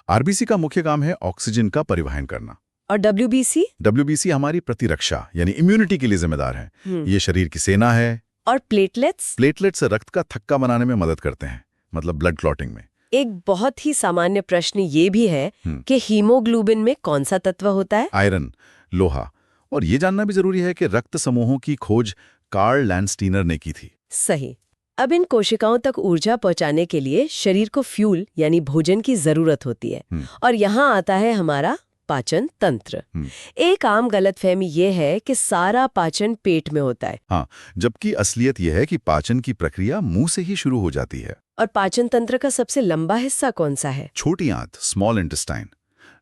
RBC का मुख्य काम है ऑक्सीजन का परिवहन करना। और WBC हमारी प्रतिरक्षा यानी इम्यूनिटी के लिए जिम्मेदार है। ये शरीर की सेना है। और प्लेटलेट्स रक्त का थक्का बनाने में मदद करते हैं, मतलब ब्लड क्लॉटिंग में। एक बहुत ही सामान्य प्रश्न ये भी है कि हीमोग्लोबिन में कौन सा तत्व होता है? आयरन, लोहा। और ये जानना भी जरूरी है कि रक्त समूहों की खोज कार्ल लैंडस्टीनर ने की थी। सही। अब इन कोशिकाओं तक ऊर्जा पहुंचाने के लिए शरीर को फ्यूल यानी भोजन की जरूरत होती है। और यहाँ आता है हमारा पाचन तंत्र। एक आम गलतफहमी ये है कि सारा पाचन पेट में होता है। हाँ, जबकि असलियत यह है कि पाचन की प्रक्रिया मुंह से ही शुरू हो जाती है। और पाचन तंत्र का सबसे लंबा हिस्सा कौन सा है? छोटी आंत, स्मॉल इंटेस्टाइन।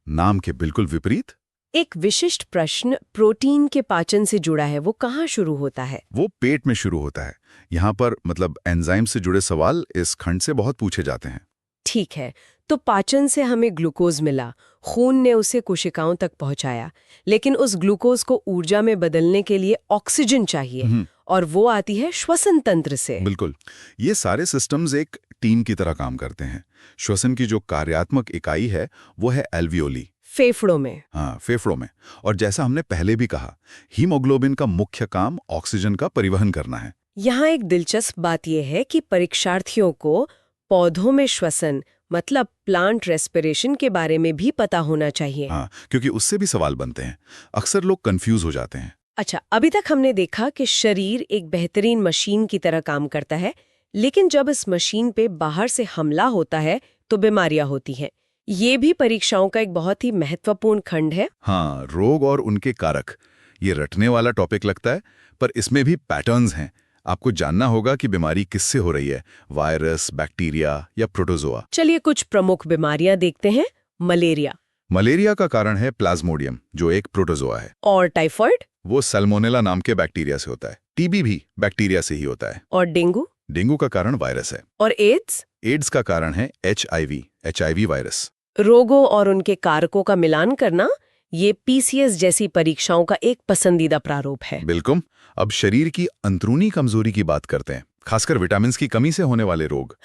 नाम के बिल्कुल विपरीत। एक विशिष्ट प्रश्न प्रोटीन के पाचन से जुड़ा है, वो कहाँ शुरू होता है? वो पेट में शुरू होता है। यहाँ पर मतलब एंजाइम से जुड़े सवाल इस खंड से बहुत पूछे जाते हैं। ठीक है, तो पाचन से हमें ग्लूकोज मिला, खून ने उसे कोशिकाओं तक पहुंचाया, लेकिन उस ग्लूकोज को ऊर्जा में बदलने के लिए ऑक्सीजन चाहिए, और वो आती है श्वसन तंत्र से। बिल्कुल। ये सारे सिस्टम्स एक टीम की तरह काम करते हैं। श्वसन की जो कार्यात्मक इकाई है वो है एल्वियोली, फेफड़ों में। हाँ, फेफड़ों में। और जैसा हमने पहले भी कहा, हीमोग्लोबिन का मुख्य काम ऑक्सीजन का परिवहन करना है। यहाँ एक दिलचस्प बात यह है कि परीक्षार्थियों को पौधों में श्वसन, मतलब प्लांट रेस्पिरेशन के बारे में भी पता होना चाहिए। हाँ, क्योंकि उससे भी सवाल बनते हैं। अक्सर लोग कंफ्यूज हो जाते हैं। अच्छा, अभी तक हमने देखा कि शरीर एक बेहतरीन मशीन की तरह काम करता है, लेकिन जब इस मशीन पे बाहर से हमला होता है तो बीमारियां होती हैं। ये भी परीक्षाओं का एक बहुत ही महत्वपूर्ण खंड है। हाँ, रोग और उनके कारक, ये रटने वाला टॉपिक लगता है, पर इसमें भी पैटर्न्स हैं। आपको जानना होगा कि बीमारी किससे हो रही है, वायरस, बैक्टीरिया या प्रोटोजोआ। चलिए कुछ प्रमुख बीमारियां देखते हैं। मलेरिया मलेरिया का कारण है प्लाज्मोडियम, जो एक प्रोटोजोआ है। और टाइफाइड वो सैल्मोनेला नाम के बैक्टीरिया से होता है। टीबी भी बैक्टीरिया से ही होता है। और डेंगू डेंगू का कारण वायरस है। और एड्स एड्स का कारण है एचआईवी वायरस। रोगों और उनके कारकों का मिलान करना, ये पीसीएस जैसी परीक्षाओं का एक पसंदीदा प्रारूप है। बिल्कुल। अब शरीर की अंदरूनी कमजोरी की बात करते हैं, खासकर विटामिन की कमी से होने वाले रोग।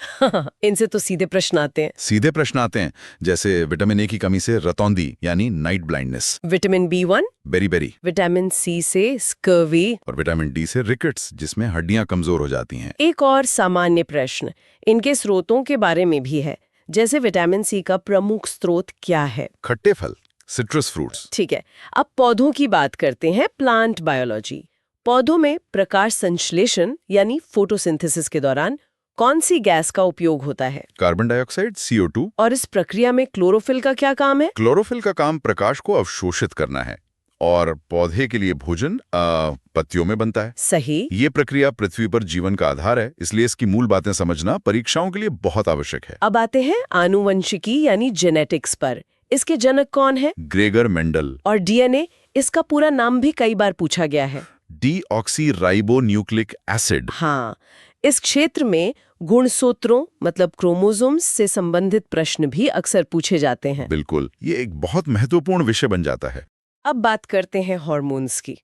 इनसे तो सीधे प्रश्न आते हैं। सीधे प्रश्न आते हैं, जैसे विटामिन ए की कमी से रतौंधी यानी नाइट ब्लाइंडनेस, विटामिन B1, बेरी, विटामिन सी से स्कर्वी, और विटामिन डी से रिकेट्स, जिसमें हड्डियां कमजोर हो जाती हैं। एक और सामान्य प्रश्न इनके स्रोतों के बारे में भी है, जैसे विटामिन सी का प्रमुख स्रोत क्या है। खट्टे फल, सिट्रस फ्रूट्स। ठीक है, अब पौधों की बात करते हैं। Plant biology. पौधों में प्रकाश संश्लेषण यानी फोटोसिंथेसिस के दौरान कौन सी गैस का उपयोग होता है? Carbon dioxide, CO2। और इस प्रक्रिया में क्लोरोफिल का क्या काम है? क्लोरोफिल का काम प्रकाश को अवशोषित करना है और पौधे के लिए भोजन पत्तियों में बनता है। सही। ये प्रक्रिया पृथ्वी पर जीवन का आधार है, इसलिए इसकी मूल बातें समझना परीक्षाओं के लिए बहुत आवश्यक है। अब आते हैं आनुवंशिकी यानी जेनेटिक्स पर। इसके जनक कौन है? Gregor Mendel. और डीएनए, इसका पूरा नाम भी कई बार पूछा गया है। Deoxyribonucleic acid. हाँ, इस क्षेत्र में गुणसूत्रों मतलब क्रोमोसोम्स से संबंधित प्रश्न भी अक्सर पूछे जाते हैं। बिल्कुल, ये एक बहुत महत्वपूर्ण विषय बन जाता है। अब बात करते हैं हार्मोन्स की।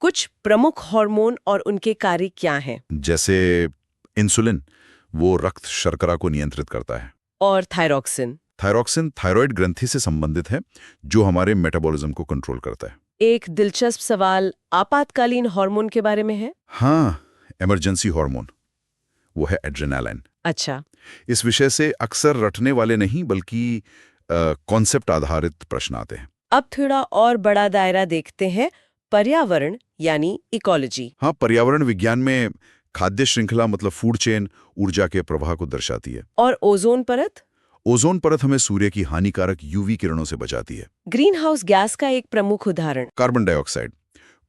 कुछ प्रमुख हार्मोन और उनके कार्य क्या हैं? जैसे इंसुलिन, वो रक्त शर्करा को नियंत्रित करता है। और थायरॉक्सिन थायराइड ग्रंथि से संबंधित है, जो हमारे मेटाबॉलिज्म को कंट्रोल करता है। एक दिलचस्प सवाल आपातकालीन हार्मोन के बारे में है। हाँ, इमरजेंसी हार्मोन, वो है एड्रेनालाइन। अच्छा, इस विषय से अक्सर रटने वाले नहीं बल्कि कॉन्सेप्ट आधारित प्रश्न आते हैं। अब थोड़ा और बड़ा दायरा देखते हैं, पर्यावरण यानी इकोलॉजी। हाँ, पर्यावरण विज्ञान में खाद्य श्रृंखला मतलब फूड चेन ऊर्जा के प्रवाह को दर्शाती है। और ओजोन परत? ओजोन परत हमें सूर्य की हानिकारक यूवी किरणों से बचाती है। ग्रीन हाउस गैस का एक प्रमुख उदाहरण? Carbon dioxide.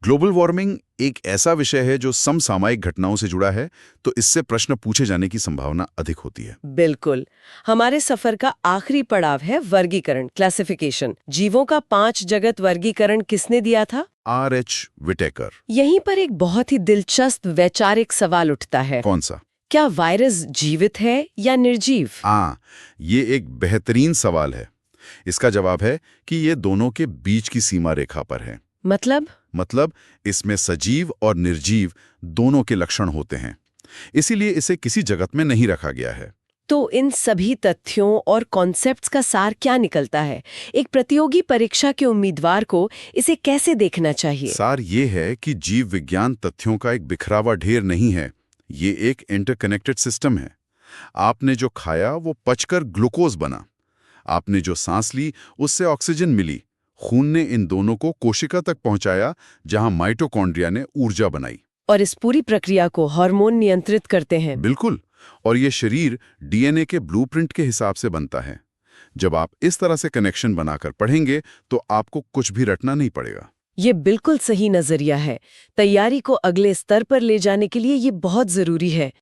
ग्लोबल वार्मिंग एक ऐसा विषय है जो समसामयिक घटनाओं से जुड़ा है, तो इससे प्रश्न पूछे जाने की संभावना अधिक होती है। बिल्कुल। हमारे सफर का आखिरी पड़ाव है वर्गीकरण, क्लासिफिकेशन। जीवों का 5 जगत वर्गीकरण किसने दिया था? R.H. विटेकर। यहीं पर एक बहुत ही दिलचस्प वैचारिक सवाल उठता है। कौन सा? क्या वायरस जीवित है या निर्जीव? ये एक बेहतरीन सवाल है। इसका जवाब है कि ये दोनों के बीच की सीमा रेखा पर है। मतलब इसमें सजीव और निर्जीव दोनों के लक्षण होते हैं, इसीलिए इसे किसी जगत में नहीं रखा गया है। तो इन सभी तथ्यों और कॉन्सेप्ट्स का सार क्या निकलता है? एक प्रतियोगी परीक्षा के उम्मीदवार को इसे कैसे देखना चाहिए? सार ये है कि जीव विज्ञान तथ्यों का एक बिखरावा ढेर नहीं है, ये एक इंटरकनेक्टेड सिस्टम है। आपने जो खाया वो पचकर ग्लूकोज बना, आपने जो सांस ली उससे ऑक्सीजन मिली, खून ने इन दोनों को कोशिका तक पहुंचाया जहां माइटोकॉन्ड्रिया ने ऊर्जा बनाई। और इस पूरी प्रक्रिया को हार्मोन नियंत्रित करते हैं। बिल्कुल, और ये शरीर डीएनए के ब्लूप्रिंट के हिसाब से बनता है। जब आप इस तरह से कनेक्शन बनाकर पढ़ेंगे तो आपको कुछ भी रटना नहीं पड़ेगा। ये बिल्कुल सही नजरिया है। तैयारी को अगले स्तर पर ले जाने के लिए ये बहुत जरूरी है।